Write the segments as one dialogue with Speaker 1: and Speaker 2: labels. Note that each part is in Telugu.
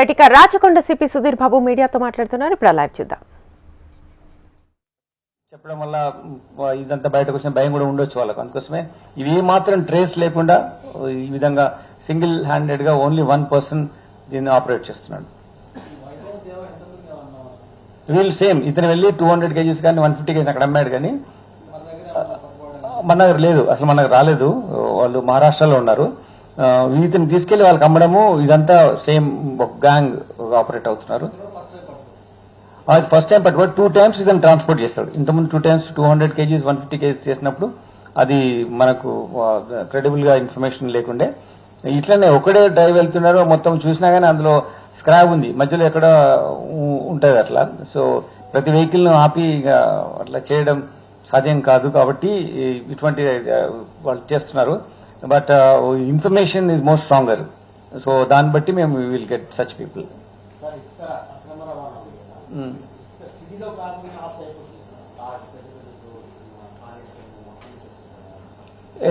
Speaker 1: రైట్ ఇక రాచకొండ సిపి సుధీర్ బాబు మీడియాతో మాట్లాడుతున్నారు. ఇప్పుడు లైవ్ చూద్దాం.
Speaker 2: చెప్పడం వల్ల ఇదంతా బయటకు వచ్చిన భయం కూడా ఉండొచ్చు వాళ్ళకు. అందుకోసమే ఇవి మాత్రం ట్రేస్ లేకుండా ఈ విధంగా సింగిల్ హ్యాండెడ్ గా ఓన్లీ 1 పర్సన్ దీన్ని ఆపరేట్ చేస్తున్నాడు. వీళ్ళు సేమ్ ఇతను వెళ్ళి 200 kgs కానీ 150 kgs అక్కడ అమ్మాడు, కానీ మన దగ్గర లేదు, అసలు మన దగ్గర రాలేదు. వాళ్ళు మహారాష్ట్రలో ఉన్నారు. ఇతను తీసుకెళ్లి వాళ్ళకి అమ్మడము ఇదంతా సేమ్ గ్యాంగ్ ఆపరేట్ అవుతున్నారు. అది ఫస్ట్ టైం బట్ 2 times ఇతను ట్రాన్స్పోర్ట్ చేస్తాడు. ఇంతకుముందు 2 times 200 kgs 150 kgs చేసినప్పుడు అది మనకు క్రెడిబుల్ గా ఇన్ఫర్మేషన్ లేకుండే. ఇట్లనే ఒకడే డ్రైవ్ వెళ్తున్నారు, మొత్తం చూసినా గానీ అందులో స్క్రాబ్ ఉంది, మధ్యలో ఎక్కడ ఉంటది అట్లా. సో ప్రతి వెహికల్ ను ఆపి అట్లా చేయడం సాధ్యం కాదు, కాబట్టి ఇటువంటి వాళ్ళు చేస్తున్నారు. But information is more stronger. So దాన్ని బట్టి మేము will get such people.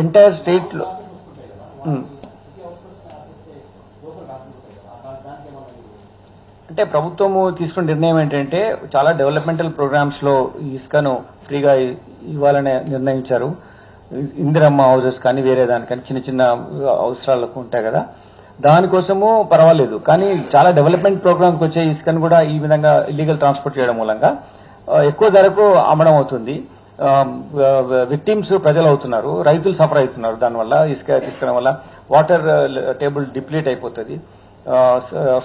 Speaker 2: Entire state లో అంటే ప్రభుత్వము తీసుకున్న నిర్ణయం ఏంటంటే చాలా డెవలప్మెంటల్ ప్రోగ్రామ్స్ లో ఇసుకను ఫ్రీగా ఇవ్వాలని నిర్ణయించారు. ఇందిరమ్మ హౌసెస్ కానీ వేరే దానికని చిన్న చిన్న అవసరాలకు ఉంటాయి కదా, దానికోసము పర్వాలేదు. కానీ చాలా డెవలప్మెంట్ ప్రోగ్రామ్కి వచ్చే ఇసుకను కూడా ఈ విధంగా ఇల్లీగల్ ట్రాన్స్పోర్ట్ చేయడం మూలంగా ఎక్కువ ధరకు అమ్మడం అవుతుంది. విక్టిమ్స్ ప్రజలు అవుతున్నారు, రైతులు సఫర్ అవుతున్నారు. దానివల్ల ఇసుక తీసుకోవడం వల్ల వాటర్ టేబుల్ డిప్లీట్ అయిపోతుంది,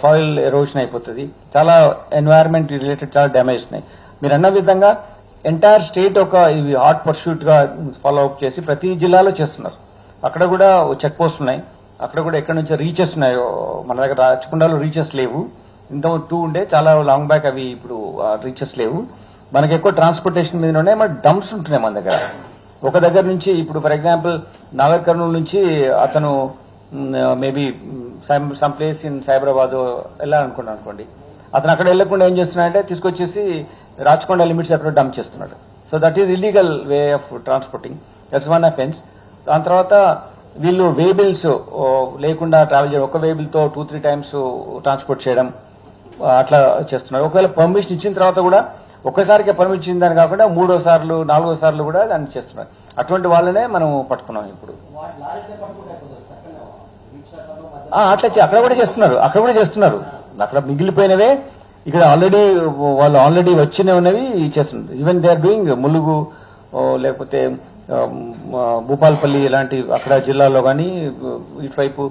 Speaker 2: సాయిల్ ఎరోషన్ అయిపోతుంది, చాలా ఎన్వైరన్మెంట్ రిలేటెడ్ చాలా డ్యామేజ్ ఉన్నాయి. మీరు అన్న విధంగా ఎంటైర్ స్టేట్ ఒక ఇవి హాట్ పర్సూట్ గా ఫాలో అప్ చేసి ప్రతి జిల్లాలో చేస్తున్నారు. అక్కడ కూడా చెక్ పోస్ట్ ఉన్నాయి, అక్కడ కూడా ఎక్కడి నుంచి రీచెస్ ఉన్నాయో. మన దగ్గర రాచకొండలో రీచెస్ లేవు, ఇంత 2 ఉండే, చాలా లాంగ్ బ్యాక్ అవి ఇప్పుడు రీచెస్ లేవు. మనకి ఎక్కువ ట్రాన్స్పోర్టేషన్ మీద ఉన్నాయి, మన డంప్స్ ఉంటున్నాయి మన దగ్గర. ఒక దగ్గర నుంచి ఇప్పుడు ఫర్ ఎగ్జాంపుల్ నాగర్ కర్నూలు నుంచి అతను maybe some place in Cyberabad వెళ్ళాలనుకున్నాను అనుకోండి, అతను అక్కడ వెళ్లకుండా ఏం చేస్తున్నాడంటే తీసుకొచ్చేసి రాచకొండ లిమిట్స్ అక్కడ డంప్ చేస్తున్నాడు. So that is illegal way of transporting, that's one offence. దాని తర్వాత వీళ్ళు వేబిల్స్ లేకుండా ట్రావెల్ చేయడం, ఒక వేబిల్ తో 2-3 times ట్రాన్స్పోర్ట్ చేయడం అట్లా చేస్తున్నారు. ఒకవేళ పర్మిషన్ ఇచ్చిన తర్వాత కూడా ఒక్కసారికి పర్మిషన్ ఇచ్చిన దాన్ని కాకుండా 3వ సార్లు 4వ సార్లు కూడా దాన్ని చేస్తున్నారు. అటువంటి వాళ్ళనే మనం పట్టుకున్నాం ఇప్పుడు. అట్లా అక్కడ కూడా చేస్తున్నారు, అక్కడ మిగిలిపోయినవే ఇక్కడ వాళ్ళు ఆల్రెడీ వచ్చినవి ఉన్నవి చేస్తున్నారు. Even they are doing Mulugu లేకపోతే భూపాల్పల్లి ఇలాంటి అక్కడ జిల్లాలో కానీ ఇటువైపు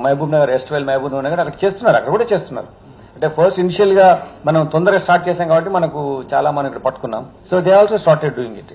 Speaker 2: మహబూబ్ నగర్ ఎస్ట్వెల్ మహబూబ్ నగర్ అక్కడ చేస్తున్నారు, అక్కడ కూడా చేస్తున్నారు. అంటే ఫస్ట్ ఇనిషియల్ గా మనం తొందరగా స్టార్ట్ చేసాం కాబట్టి మనం ఇక్కడ పట్టుకున్నాం. So they also started doing it.